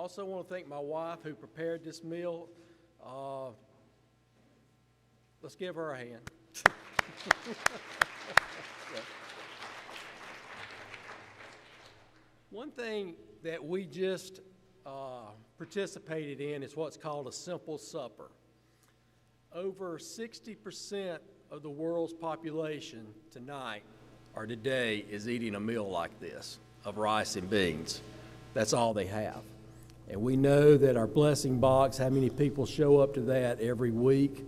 also want to thank my wife who prepared this meal. Let's give her a hand. One thing that we just participated in is what's called a simple supper. Over 60% of the world's population tonight or today is eating a meal like this of rice and beans. That's all they have. And we know that our blessing box, how many people show up to that every week,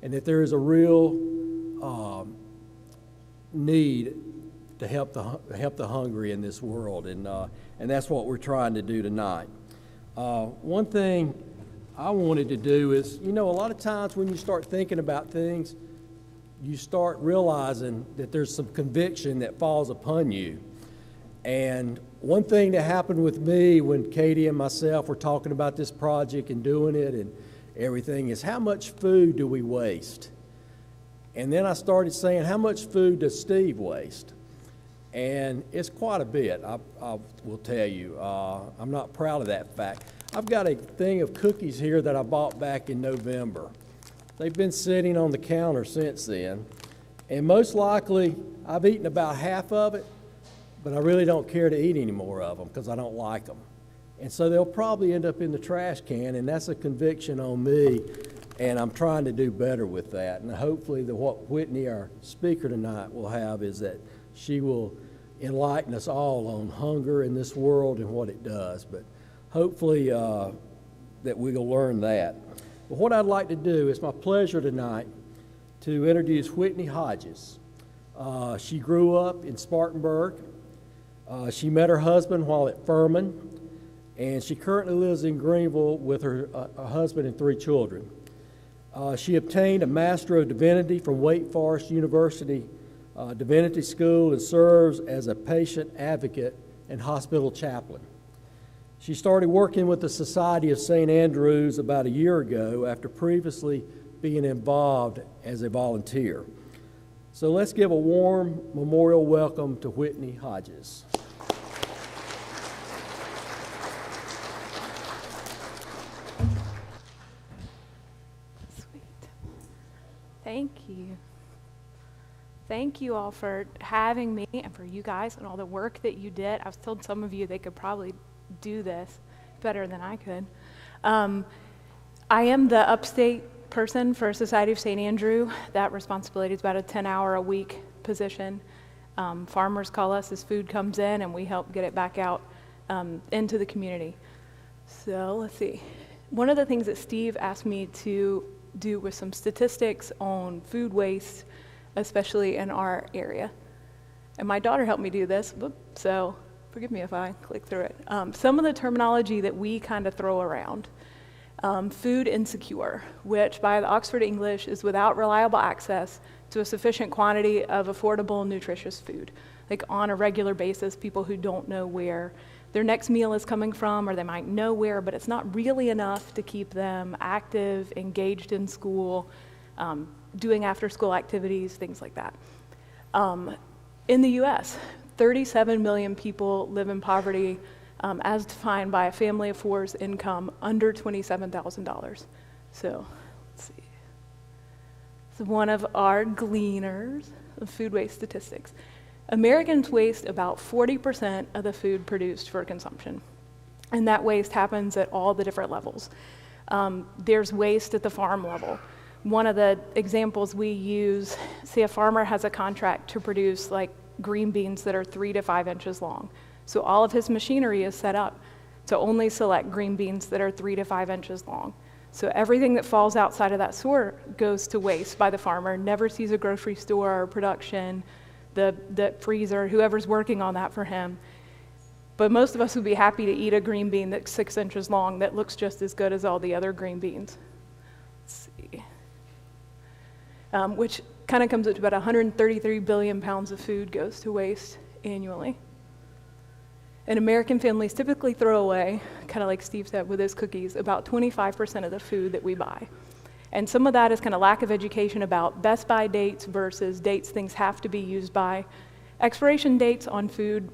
and that there is a real need to help the hungry in this world, and that's what we're trying to do tonight. One thing I wanted to do is, a lot of times when you start thinking about things, you start realizing that there's some conviction that falls upon you. And one thing that happened with me when Katie and myself were talking about this project and doing it and everything is, how much food do we waste? And then I started saying, how much food does Steve waste? And it's quite a bit, I will tell you. I'm not proud of that fact. I've got a thing of cookies here that I bought back in November. They've been sitting on the counter since then, and most likely I've eaten about half of it, but I really don't care to eat any more of them because I don't like them. And so they'll probably end up in the trash can, and that's a conviction on me, and I'm trying to do better with that. And hopefully what Whitney, our speaker tonight, will have is that she will enlighten us all on hunger in this world and what it does. But hopefully that we'll learn that. But what I'd like to do, it's my pleasure tonight to introduce Whitney Hodges. She grew up in Spartanburg. She met her husband while at Furman, and she currently lives in Greenville with her husband and 3 children. She obtained a Master of Divinity from Wake Forest University Divinity School and serves as a patient advocate and hospital chaplain. She started working with the Society of St. Andrews about a year ago after previously being involved as a volunteer. So let's give a warm memorial welcome to Whitney Hodges. Sweet. Thank you. Thank you all for having me and for you guys and all the work that you did. I was told some of you they could probably do this better than I could. I am the upstate person for Society of St. Andrew. That responsibility is about a 10-hour-a-week position. Farmers call us as food comes in, and we help get it back out into the community. So let's see. One of the things that Steve asked me to do was some statistics on food waste, especially in our area. And my daughter helped me do this, so forgive me if I click through it. Some of the terminology that we kind of throw around. Food insecure, which by the Oxford English is without reliable access to a sufficient quantity of affordable, nutritious food. Like on a regular basis, people who don't know where their next meal is coming from, or they might know where, but it's not really enough to keep them active, engaged in school, doing after-school activities, things like that. In the U.S., 37 million people live in poverty as defined by a family of four's income under $27,000. So, let's see. It's one of our gleaners of food waste statistics. Americans waste about 40% of the food produced for consumption. And that waste happens at all the different levels. There's waste at the farm level. One of the examples we use, say a farmer has a contract to produce like green beans that are 3 to 5 inches long. So all of his machinery is set up to only select green beans that are 3 to 5 inches long. So everything that falls outside of that sort goes to waste by the farmer, never sees a grocery store or production, the freezer, whoever's working on that for him. But most of us would be happy to eat a green bean that's 6 inches long that looks just as good as all the other green beans. Let's see. Which kind of comes up to about 133 billion pounds of food goes to waste annually. And American families typically throw away, kind of like Steve said with his cookies, about 25% of the food that we buy. And some of that is kind of lack of education about best by dates versus dates things have to be used by. Expiration dates on food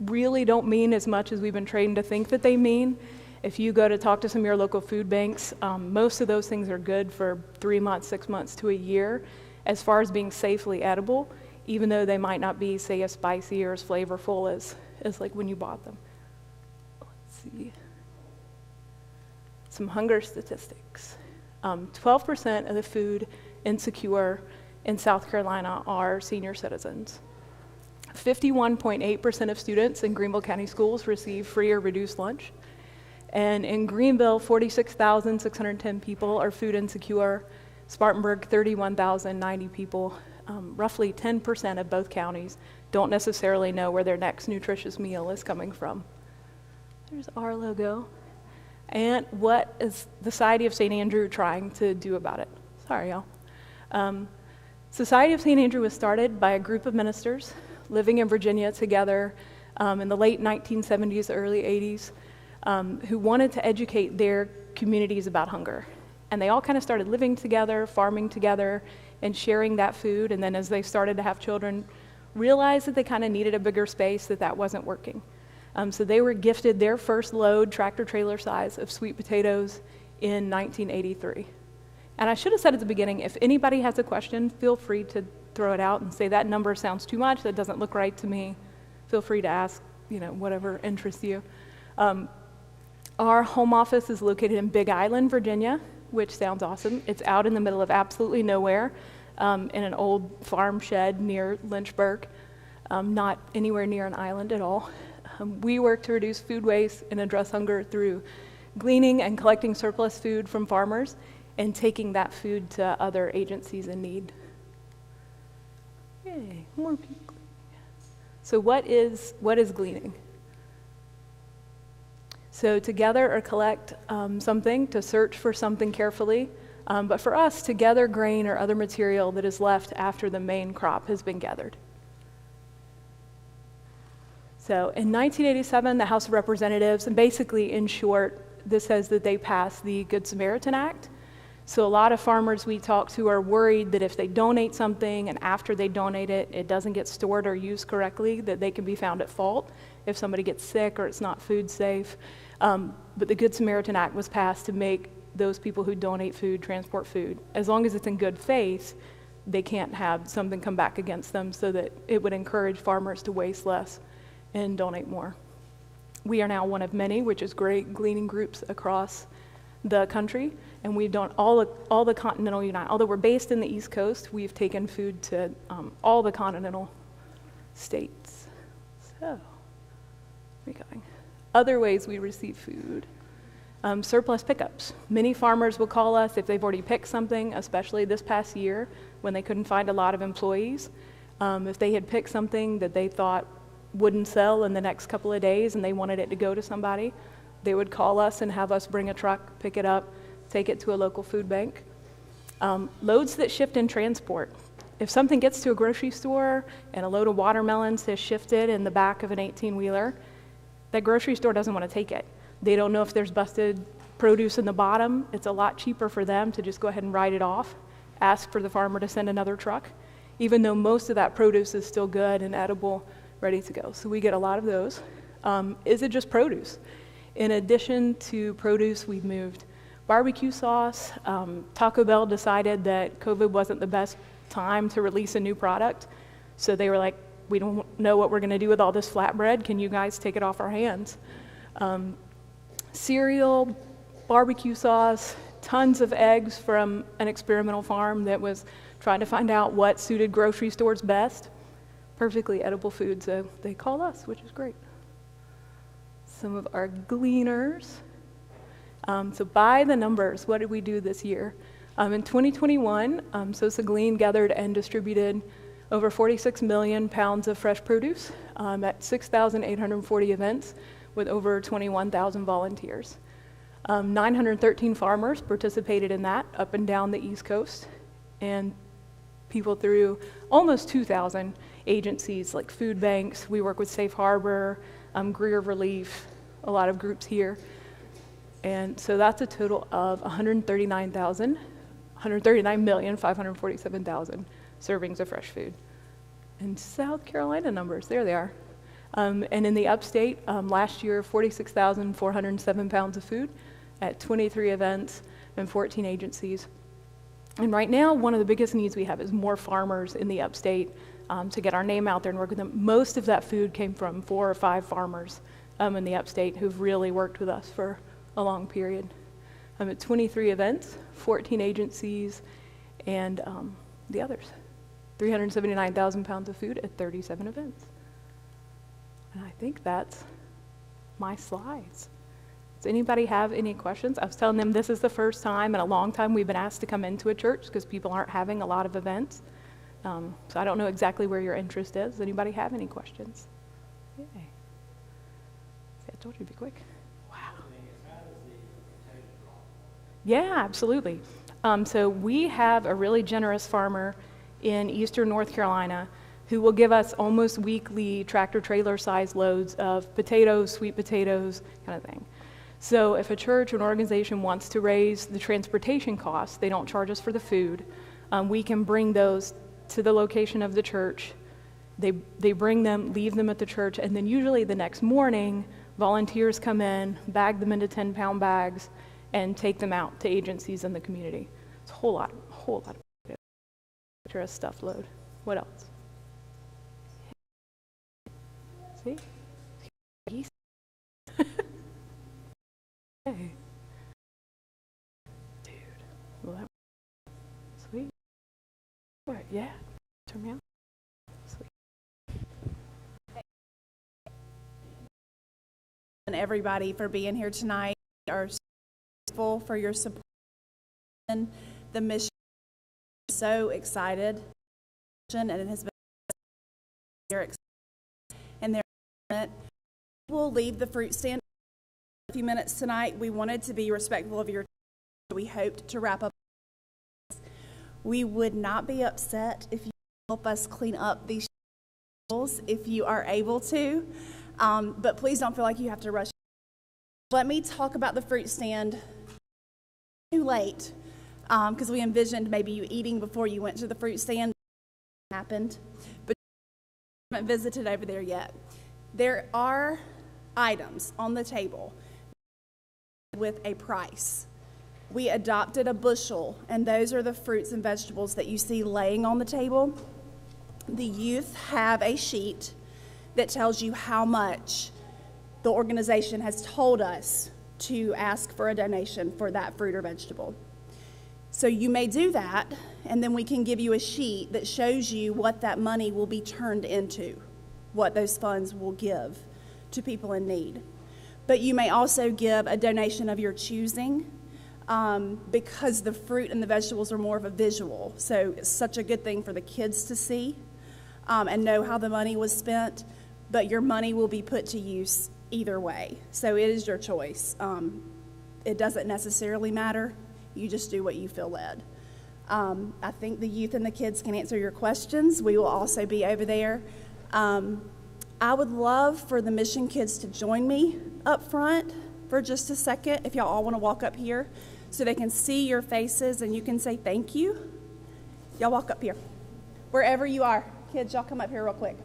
really don't mean as much as we've been trained to think that they mean. If you go to talk to some of your local food banks, most of those things are good for 3 months, 6 months to a year as far as being safely edible, even though they might not be, say, as spicy or as flavorful as like when you bought them. Let's see. Some hunger statistics. 12% of the food insecure in South Carolina are senior citizens. 51.8% of students in Greenville County schools receive free or reduced lunch. And in Greenville, 46,610 people are food insecure. Spartanburg, 31,090 people. Roughly 10% of both counties don't necessarily know where their next nutritious meal is coming from. There's our logo. And what is the Society of St. Andrew trying to do about it? Sorry, y'all. Society of St. Andrew was started by a group of ministers living in Virginia together in the late 1970s, early 80s, who wanted to educate their communities about hunger. And they all kind of started living together, farming together, and sharing that food. And then as they started to have children, realized that they kind of needed a bigger space, that wasn't working. So they were gifted their first load, tractor trailer size, of sweet potatoes in 1983. And I should have said at the beginning, if anybody has a question, feel free to throw it out and say that number sounds too much, that doesn't look right to me. Feel free to ask, whatever interests you. Our home office is located in Big Island, Virginia, which sounds awesome. It's out in the middle of absolutely nowhere, in an old farm shed near Lynchburg, not anywhere near an island at all. We work to reduce food waste and address hunger through gleaning and collecting surplus food from farmers and taking that food to other agencies in need. Yay, more people. So what is gleaning? So to gather or collect something, to search for something carefully, but for us, to gather grain or other material that is left after the main crop has been gathered. So in 1987, the House of Representatives, and basically in short, this says that they passed the Good Samaritan Act. So a lot of farmers we talk to are worried that if they donate something and after they donate it, it doesn't get stored or used correctly, that they can be found at fault if somebody gets sick or it's not food safe. But the Good Samaritan Act was passed to make those people who donate food, transport food, as long as it's in good faith, they can't have something come back against them, so that it would encourage farmers to waste less and donate more. We are now one of many, which is great, gleaning groups across the country, and we've done all the continental United. Although we're based in the East Coast, we've taken food to all the continental states. So, where are we going? Other ways we receive food. Surplus pickups. Many farmers will call us if they've already picked something, especially this past year when they couldn't find a lot of employees. If they had picked something that they thought wouldn't sell in the next couple of days and they wanted it to go to somebody, they would call us and have us bring a truck, pick it up, take it to a local food bank. Loads that shift in transport. If something gets to a grocery store and a load of watermelons has shifted in the back of an 18-wheeler, that grocery store doesn't want to take it. They don't know if there's busted produce in the bottom. It's a lot cheaper for them to just go ahead and write it off, ask for the farmer to send another truck, even though most of that produce is still good and edible, ready to go. So we get a lot of those. Is it just produce? In addition to produce, we've moved barbecue sauce. Taco Bell decided that COVID wasn't the best time to release a new product, so they were like, we don't know what we're going to do with all this flatbread. Can you guys take it off our hands? Cereal, barbecue sauce, tons of eggs from an experimental farm that was trying to find out what suited grocery stores best. Perfectly edible food, so they call us, which is great. Some of our gleaners. So by the numbers, what did we do this year? In 2021, Sosa Glean gathered and distributed over 46 million pounds of fresh produce at 6,840 events with over 21,000 volunteers. 913 farmers participated in that up and down the East Coast, and people through almost 2,000 agencies like food banks. We work with Safe Harbor, Greer Relief, a lot of groups here. And so that's a total of 139,547,000 servings of fresh food. And South Carolina numbers, there they are. And in the upstate, last year, 46,407 pounds of food at 23 events and 14 agencies. And right now, one of the biggest needs we have is more farmers in the upstate to get our name out there and work with them. Most of that food came from 4 or 5 farmers in the upstate who've really worked with us for a long period. At 23 events, 14 agencies, and the others. 379,000 pounds of food at 37 events. And I think that's my slides. Does anybody have any questions? I was telling them this is the first time in a long time we've been asked to come into a church because people aren't having a lot of events. So I don't know exactly where your interest is. Does anybody have any questions? Yay. See, I told you to be quick. Wow. Yeah, absolutely. So we have a really generous farmer in eastern North Carolina who will give us almost weekly tractor-trailer size loads of potatoes, sweet potatoes, kind of thing. So if a church or an organization wants to raise the transportation costs, they don't charge us for the food, we can bring those to the location of the church. They bring them, leave them at the church, and then usually the next morning, volunteers come in, bag them into 10-pound bags, and take them out to agencies in the community. It's a whole lot of a stuff load. What else? See? Hey. Dude. Well, that was sweet. What? Yeah. Turn me on. Sweet. And everybody for being here tonight. Are grateful for your support. The mission. So excited, and it has been and we'll leave the fruit stand in a few minutes tonight. We wanted to be respectful of your time. We hoped to wrap up. We would not be upset if you help us clean up these tables if you are able to, but please don't feel like you have to rush. Let me talk about the fruit stand. Too late. Because we envisioned maybe you eating before you went to the fruit stand. It happened, but you haven't visited over there yet. There are items on the table with a price. We adopted a bushel, and those are the fruits and vegetables that you see laying on the table. The youth have a sheet that tells you how much the organization has told us to ask for a donation for that fruit or vegetable. So you may do that, and then we can give you a sheet that shows you what that money will be turned into, what those funds will give to people in need. But you may also give a donation of your choosing, because the fruit and the vegetables are more of a visual. So it's such a good thing for the kids to see and know how the money was spent, but your money will be put to use either way. So it is your choice. It doesn't necessarily matter. You just do what you feel led. I think the youth and the kids can answer your questions. We will also be over there. I would love for the mission kids to join me up front for just a second, if y'all all want to walk up here so they can see your faces and you can say thank you. Y'all walk up here. Wherever you are. Kids, y'all come up here real quick.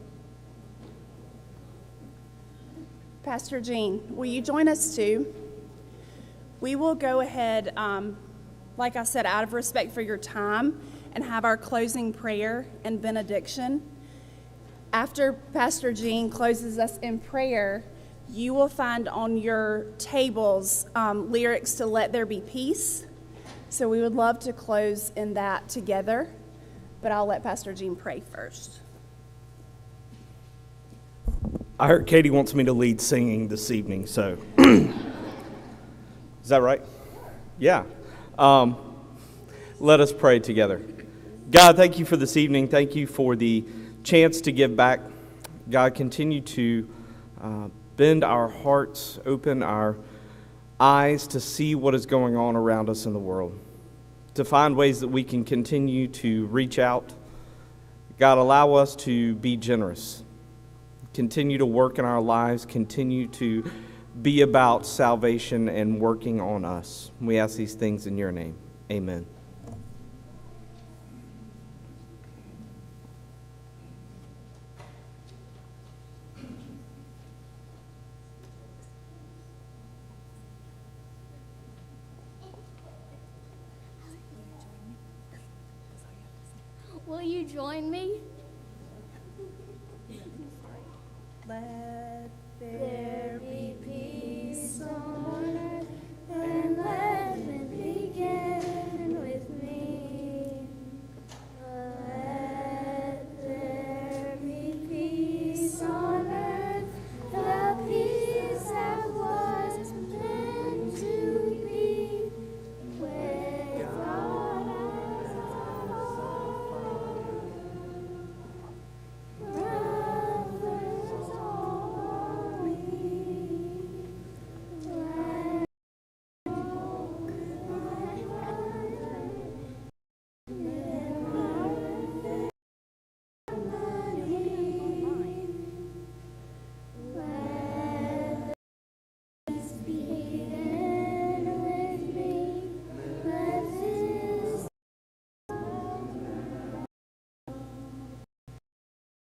Pastor Jean, will you join us too? We will go ahead, like I said, out of respect for your time, and have our closing prayer and benediction. After Pastor Jean closes us in prayer, you will find on your tables lyrics to Let There Be Peace. So we would love to close in that together, but I'll let Pastor Jean pray first. I heard Katie wants me to lead singing this evening, so is that right? Yeah. Let us pray together. God, thank you for this evening. Thank you for the chance to give back. God, continue to bend our hearts, open our eyes to see what is going on around us in the world, to find ways that we can continue to reach out. God, allow us to be generous. Continue to work in our lives. Continue to be about salvation and working on us. We ask these things in your name. Amen. Will you join me? Let There be peace on earth, and let it begin with me. Let there be peace on earth, the peace that was meant to be, with God as our Father. Brothers all we, let this begin with me. Let this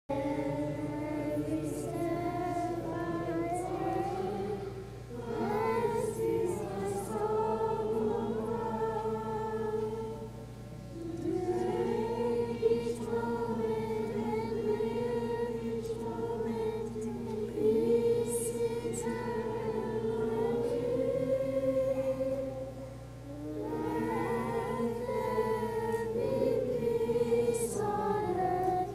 every step I take, blessed is my soul. Take each moment and live each moment in peace eternal. Let there be peace on earth,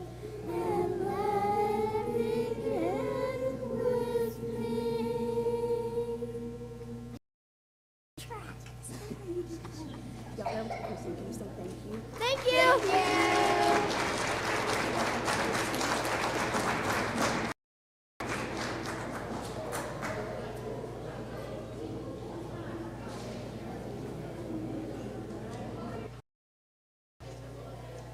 and let it begin with me. Thank you.